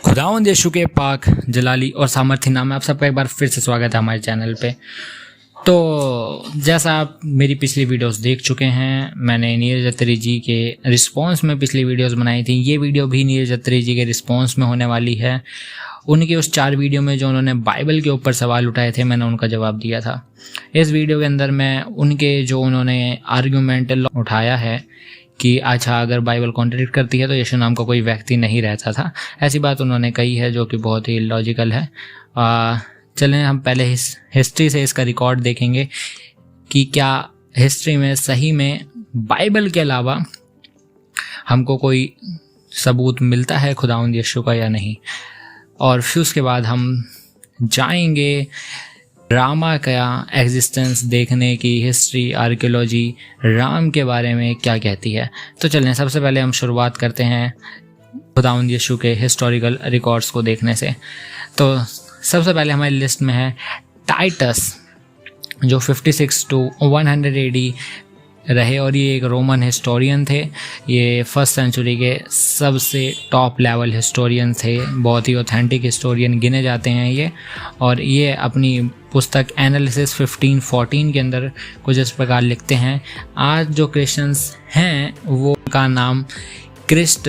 खुदावंद यीशु के पाक जलाली और सामर्थी नाम में आप सबका एक बार फिर से स्वागत है हमारे चैनल पे। तो जैसा आप मेरी पिछली वीडियोस देख चुके हैं, मैंने नीरज अत्री जी के रिस्पांस में पिछली वीडियोस बनाई थी। ये वीडियो भी नीरज अत्री जी के रिस्पांस में होने वाली है। उनकी उस 4 वीडियो में जो उन्होंने बाइबल के ऊपर सवाल उठाए थे, मैंने उनका जवाब दिया था। इस वीडियो के अंदर मैं उनके जो उन्होंने आर्ग्यूमेंट उठाया है कि अच्छा अगर बाइबल कॉन्ट्रडिक्ट करती है तो यीशु नाम का कोई व्यक्ति नहीं रहता था, ऐसी बात उन्होंने कही है जो कि बहुत ही लॉजिकल है। चलें हम पहले हिस्ट्री से इसका रिकॉर्ड देखेंगे कि क्या हिस्ट्री में सही में बाइबल के अलावा हमको कोई सबूत मिलता है खुदावंद यीशु का या नहीं। और फिर उसके बाद हम जाएंगे रामा का एग्जिस्टेंस देखने की हिस्ट्री, आर्कियोलॉजी, राम के बारे में क्या कहती है। तो चलें सबसे पहले हम शुरुआत करते हैं खुदावंद यीशु के हिस्टोरिकल रिकॉर्ड्स को देखने से। तो सबसे पहले हमारी लिस्ट में है टाइटस, जो 56 to 100 AD रहे और ये एक रोमन हिस्टोरियन थे। ये 1st सेंचुरी के सबसे टॉप लेवल हिस्टोरियन थे, बहुत ही ऑथेंटिक हिस्टोरियन गिने जाते हैं ये। और ये अपनी पुस्तक एनालिसिस 1514 के अंदर कुछ इस प्रकार लिखते हैं, आज जो क्रिश्चियंस हैं वो का नाम क्रिस्ट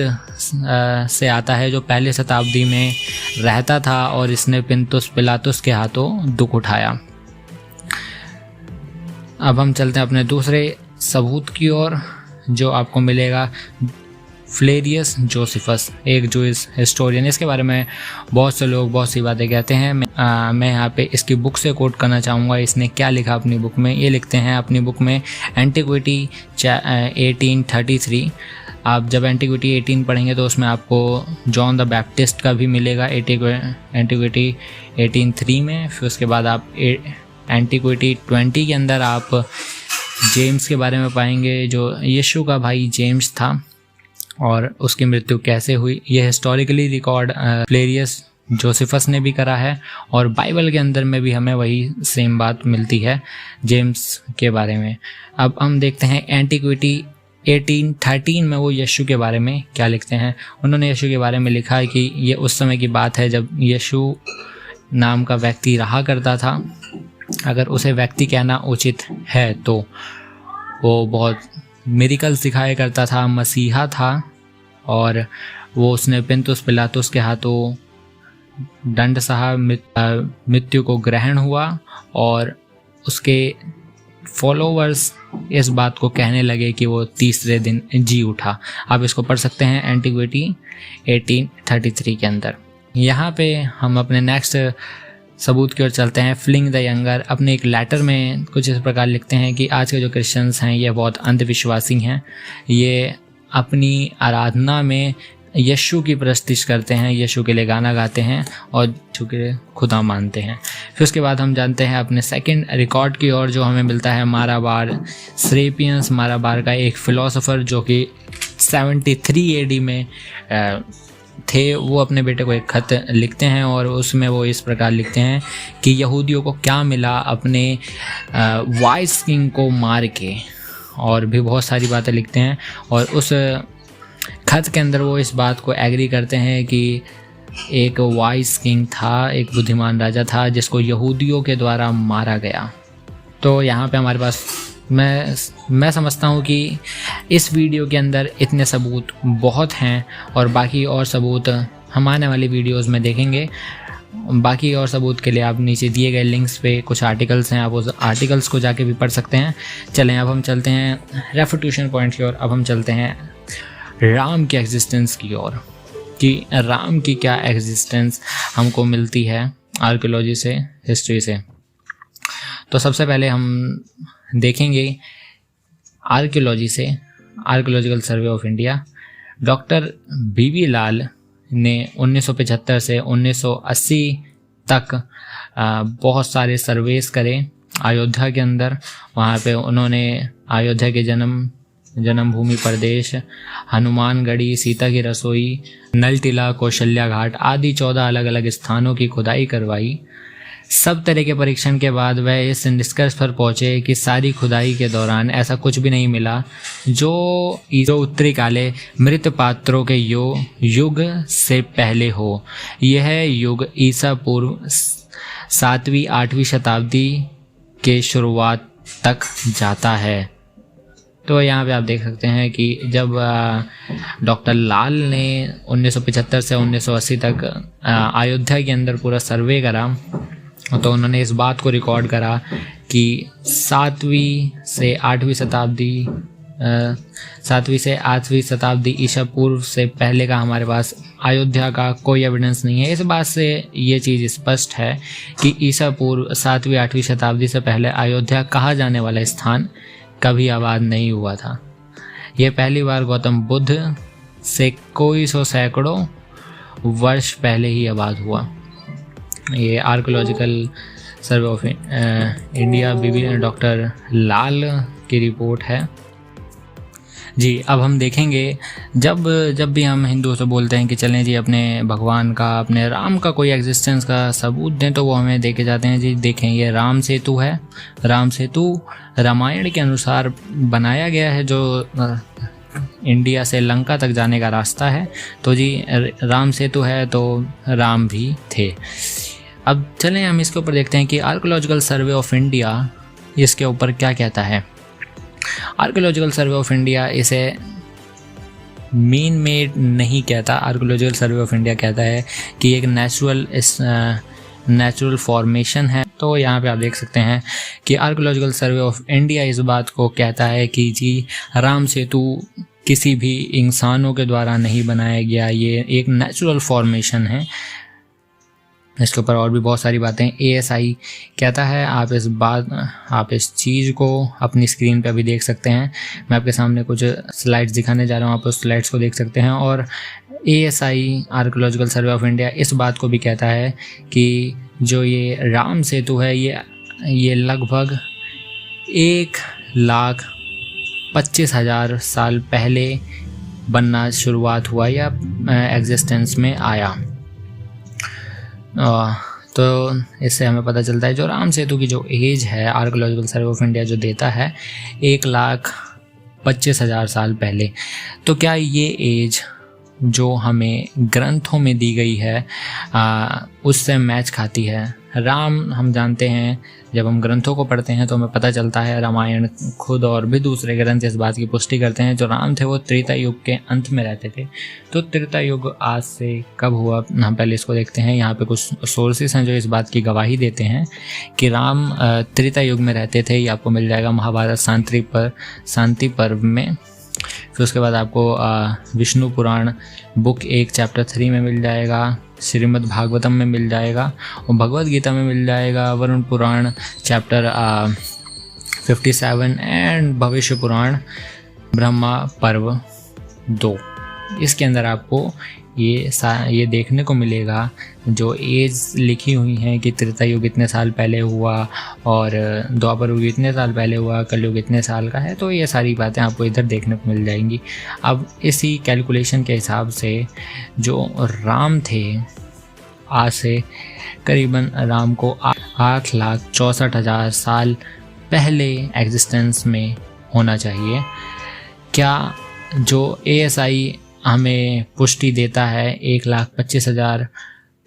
से आता है, जो पहली शताब्दी में रहता था और इसने पिंतुस पिलातुस के हाथों दुख उठाया। अब हम चलते हैं अपने दूसरे सबूत की ओर, जो आपको मिलेगा फ्लेरियस जोसेफस, एक जूइश हिस्टोरियन। इसके बारे में बहुत से लोग बहुत सी बातें कहते हैं। मैं यहाँ पे इसकी बुक से कोट करना चाहूँगा। इसने क्या लिखा अपनी बुक में, ये लिखते हैं अपनी बुक में एंटीक्विटी 1833। आप जब एंटीक्विटी 18 पढ़ेंगे तो उसमें आपको जॉन द बैप्टिस्ट का भी मिलेगा एंटीक्विटी 18:3 में। फिर उसके बाद आप एंटीक्विटी 20 के अंदर आप जेम्स के बारे में पाएंगे, जो यीशु का भाई जेम्स था और उसकी मृत्यु कैसे हुई। यह हिस्टोरिकली रिकॉर्ड फ्लेरियस जोसेफस ने भी करा है और बाइबल के अंदर में भी हमें वही सेम बात मिलती है जेम्स के बारे में। अब हम देखते हैं एंटीक्विटी 1813 में वो यीशु के बारे में क्या लिखते हैं। उन्होंने यीशु के बारे में लिखा है कि ये उस समय की बात है जब यीशु नाम का व्यक्ति रहा करता था। अगर उसे व्यक्ति कहना उचित है तो वो बहुत मिरेकल्स दिखाया करता था, मसीहा था, और वो उसने पिंतुस पिलातुस के हाथों दंड सहा, मृत्यु को ग्रहण हुआ और उसके फॉलोवर्स इस बात को कहने लगे कि वो तीसरे दिन जी उठा। आप इसको पढ़ सकते हैं एंटीक्विटी 1833 के अंदर। यहाँ पे हम अपने नेक्स्ट सबूत की ओर चलते हैं। फ्लिंग द यंगर अपने एक लेटर में कुछ इस प्रकार लिखते हैं कि आज के जो क्रिश्चियंस हैं ये बहुत अंधविश्वासी हैं, ये अपनी आराधना में यीशु की प्रस्तुति करते हैं, यीशु के लिए गाना गाते हैं और यीशु के खुदा मानते हैं। फिर उसके बाद हम जानते हैं अपने सेकंड रिकॉर्ड की ओर, जो हमें मिलता है माराबार सेरेपियंस। माराबार का एक फ़िलोसोफर जो कि 73 AD में थे, वो अपने बेटे को एक खत लिखते हैं और उसमें वो इस प्रकार लिखते हैं कि यहूदियों को क्या मिला अपने वाइस किंग को मार के, और भी बहुत सारी बातें लिखते हैं। और उस खत के अंदर वो इस बात को एग्री करते हैं कि एक वाइस किंग था, एक बुद्धिमान राजा था जिसको यहूदियों के द्वारा मारा गया। तो यहाँ पे हमारे पास मैं समझता हूँ कि इस वीडियो के अंदर इतने सबूत बहुत हैं और बाकी और सबूत हम आने वाली वीडियोस में देखेंगे। बाकी और सबूत के लिए आप नीचे दिए गए लिंक्स पे कुछ आर्टिकल्स हैं, आप उस आर्टिकल्स को जाके भी पढ़ सकते हैं। चलें अब हम चलते हैं रेफुटेशन पॉइंट की ओर। अब हम चलते हैं राम की एग्जिस्टेंस की ओर, कि राम की क्या एग्जिस्टेंस हमको मिलती है आर्कियोलॉजी से, हिस्ट्री से। तो सबसे पहले हम देखेंगे आर्कियोलॉजी से, archaeological survey of India. Doctor BV लाल ने 1975 से 1980 तक बहुत सारे सर्वेस करे अयोध्या के अंदर। वहाँ पे उन्होंने अयोध्या के जन्मभूमि प्रदेश, हनुमानगढ़ी, सीता की रसोई, नल टीला, कौशल्या घाट आदि 14 अलग अलग स्थानों की खुदाई करवाई। सब तरह के परीक्षण के बाद वह इस निष्कर्ष पर पहुंचे कि सारी खुदाई के दौरान ऐसा कुछ भी नहीं मिला जो उत्तरी काले मृत पात्रों के युग से पहले हो। यह युग ईसा पूर्व 7वीं 8वीं शताब्दी के शुरुआत तक जाता है। तो यहाँ पे आप देख सकते हैं कि जब डॉक्टर लाल ने 1975 से 1980 तक अयोध्या के अंदर पूरा सर्वे करा, तो उन्होंने इस बात को रिकॉर्ड करा कि 7वीं से 8वीं शताब्दी ईसा पूर्व से पहले का हमारे पास अयोध्या का कोई एविडेंस नहीं है। इस बात से ये चीज़ स्पष्ट है कि ईसा पूर्व 7वीं 8वीं शताब्दी से पहले अयोध्या कहा जाने वाला स्थान कभी आबाद नहीं हुआ था। यह पहली बार गौतम बुद्ध से कोई सैकड़ों वर्ष पहले ही आबाद हुआ। ये archaeological survey of India doctor Lal की रिपोर्ट है जी। अब हम देखेंगे जब भी हम हिंदुओं से बोलते हैं कि चलें जी अपने भगवान का, अपने राम का कोई एग्जिस्टेंस का सबूत दें, तो वो हमें देके जाते हैं जी देखें ये राम सेतु है। राम सेतु रामायण के अनुसार बनाया गया है, जो इंडिया से लंका तक जाने का रास्ता है। तो जी राम सेतु है तो राम भी थे। अब चलें हम इसके ऊपर देखते हैं कि आर्कोलॉजिकल सर्वे ऑफ इंडिया इसके ऊपर क्या कहता है। आर्कोलॉजिकल सर्वे ऑफ इंडिया इसे मीन मेड नहीं कहता। आर्कोलॉजिकल सर्वे ऑफ इंडिया कहता है कि एक नेचुरल फॉर्मेशन है। तो यहाँ पे आप देख सकते हैं कि आर्कोलॉजिकल सर्वे ऑफ इंडिया इस बात को कहता है कि जी राम सेतु किसी भी इंसानों के द्वारा नहीं बनाया गया, ये एक नेचुरल फॉर्मेशन है। इसके ऊपर और भी बहुत सारी बातें ASI कहता है। आप इस चीज़ को अपनी स्क्रीन पे भी देख सकते हैं। मैं आपके सामने कुछ स्लाइड्स दिखाने जा रहा हूँ, आप उस स्लाइड्स को देख सकते हैं। और ASI archaeological survey of India इस बात को भी कहता है कि जो ये राम सेतु है ये लगभग 1,25,000 साल पहले बनना शुरुआत हुआ या एग्जिस्टेंस में आया। तो इससे हमें पता चलता है जो राम सेतु की जो एज है आर्कोलॉजिकल सर्वे ऑफ इंडिया जो देता है 1,25,000 साल पहले। तो क्या ये एज जो हमें ग्रंथों में दी गई है उससे मैच खाती है? राम हम जानते हैं, जब हम ग्रंथों को पढ़ते हैं तो हमें पता चलता है, रामायण खुद और भी दूसरे ग्रंथ इस बात की पुष्टि करते हैं, जो राम थे वो त्रेता युग के अंत में रहते थे। तो त्रेता युग आज से कब हुआ, हम पहले इसको देखते हैं। यहाँ पे कुछ सोर्सेस हैं जो इस बात की गवाही देते हैं कि राम त्रेता युग में रहते थे। ये आपको मिल जाएगा महाभारत शांति पर्व में। फिर उसके बाद आपको विष्णु पुराण बुक 1 चैप्टर 3 में मिल जाएगा, श्रीमद् भागवतम में मिल जाएगा और भगवद गीता में मिल जाएगा, वरुण पुराण चैप्टर 57 एंड भविष्य पुराण ब्रह्मा पर्व 2। इसके अंदर आपको ये देखने को मिलेगा जो एज लिखी हुई हैं कि त्रेता युग इतने साल पहले हुआ और द्वापर युग इतने साल पहले हुआ, कलयुग इतने साल का है। तो ये सारी बातें आपको इधर देखने को मिल जाएंगी। अब इसी कैलकुलेशन के हिसाब से जो राम थे आज से करीबन राम को 8,64,000 साल पहले एग्जिस्टेंस में होना चाहिए। क्या जो ASI हमें पुष्टि देता है 1,25,000,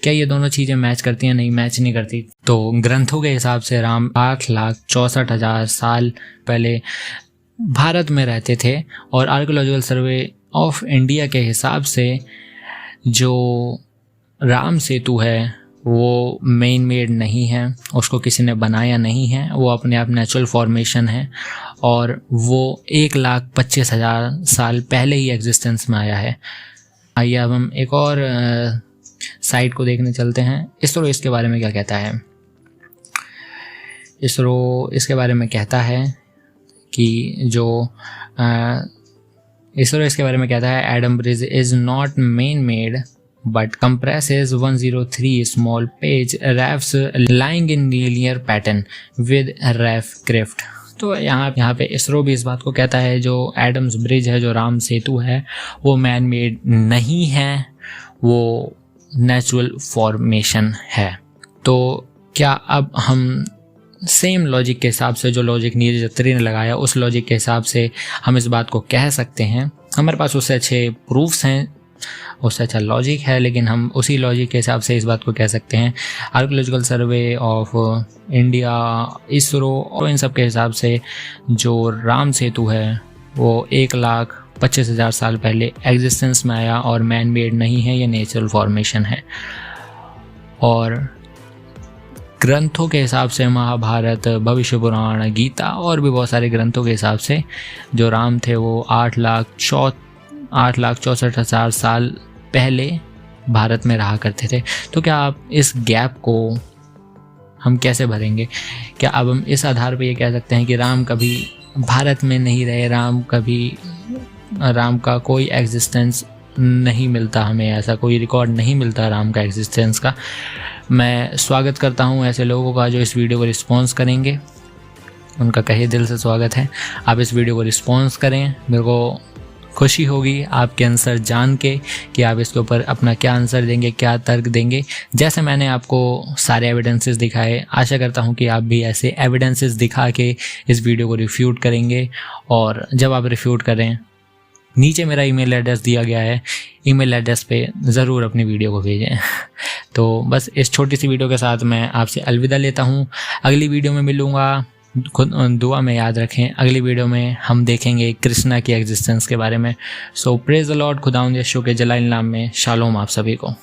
क्या ये दोनों चीज़ें मैच करती हैं? नहीं, मैच नहीं करती। तो ग्रंथों के हिसाब से राम 8,64,000 साल पहले भारत में रहते थे और आर्कोलॉजिकल सर्वे ऑफ इंडिया के हिसाब से जो राम सेतु है वो मेन मेड नहीं है, उसको किसी ने बनाया नहीं है, वो अपने आप नेचुरल फॉर्मेशन है और वो 1,25,000 साल पहले ही एग्जिस्टेंस में आया है। आइए अब हम एक और साइट को देखने चलते हैं। इसरो इसके बारे में क्या कहता है? इसरो इसके बारे में कहता है कि जो इसरो इसके बारे में कहता है Adam bridge is not main made but compresses 103 small page rafts lying in linear pattern with raft craft। तो यहाँ पे इसरो भी इस बात को कहता है जो एडम्स ब्रिज है, जो राम सेतु है, वो मैन मेड नहीं है, वो नेचुरल फॉर्मेशन है। तो क्या अब हम सेम लॉजिक के हिसाब से, जो लॉजिक नीरज अत्री ने लगाया, उस लॉजिक के हिसाब से हम इस बात को कह सकते हैं? हमारे पास उससे अच्छे प्रूफ्स हैं, उससे अच्छा लॉजिक है, लेकिन हम उसी लॉजिक के हिसाब से इस बात को कह सकते हैं। Archaeological survey of India, ISRO और इन सब के हिसाब से जो राम सेतु है वो 1,25,000 साल पहले एग्जिस्टेंस में आया और मैन मेड नहीं है, ये नेचुरल फॉर्मेशन है। और ग्रंथों के हिसाब से महाभारत, भविष्य पुराण, गीता और भी बहुत सारे ग्रंथों के हिसाब से जो राम थे वो 8,64,000 साल पहले भारत में रहा करते थे। तो क्या आप इस गैप को हम कैसे भरेंगे? क्या अब हम इस आधार पर ये कह सकते हैं कि राम कभी भारत में नहीं रहे, राम का कोई एग्जिस्टेंस नहीं मिलता, हमें ऐसा कोई रिकॉर्ड नहीं मिलता राम का एग्जिस्टेंस का? मैं स्वागत करता हूं ऐसे लोगों का जो इस वीडियो को रिस्पॉन्स करेंगे, उनका कहे दिल से स्वागत है। आप इस वीडियो को रिस्पॉन्स करें, मेरे को खुशी होगी आपके आंसर जान के कि आप इसके ऊपर अपना क्या आंसर देंगे, क्या तर्क देंगे। जैसे मैंने आपको सारे एविडेंसेस दिखाए, आशा करता हूं कि आप भी ऐसे एविडेंसेस दिखा के इस वीडियो को रिफ्यूट करेंगे। और जब आप रिफ्यूट करें, नीचे मेरा ईमेल एड्रेस दिया गया है, ईमेल एड्रेस पे ज़रूर अपनी वीडियो को भेजें। तो बस इस छोटी सी वीडियो के साथ मैं आपसे अलविदा लेता हूँ। अगली वीडियो में मिलूँगा, खुद दुआ में याद रखें। अगली वीडियो में हम देखेंगे कृष्णा की एग्जिस्टेंस के बारे में। सो प्रेज द लॉर्ड, खुदावंद यीशु के जलाल नाम में शालोम आप सभी को।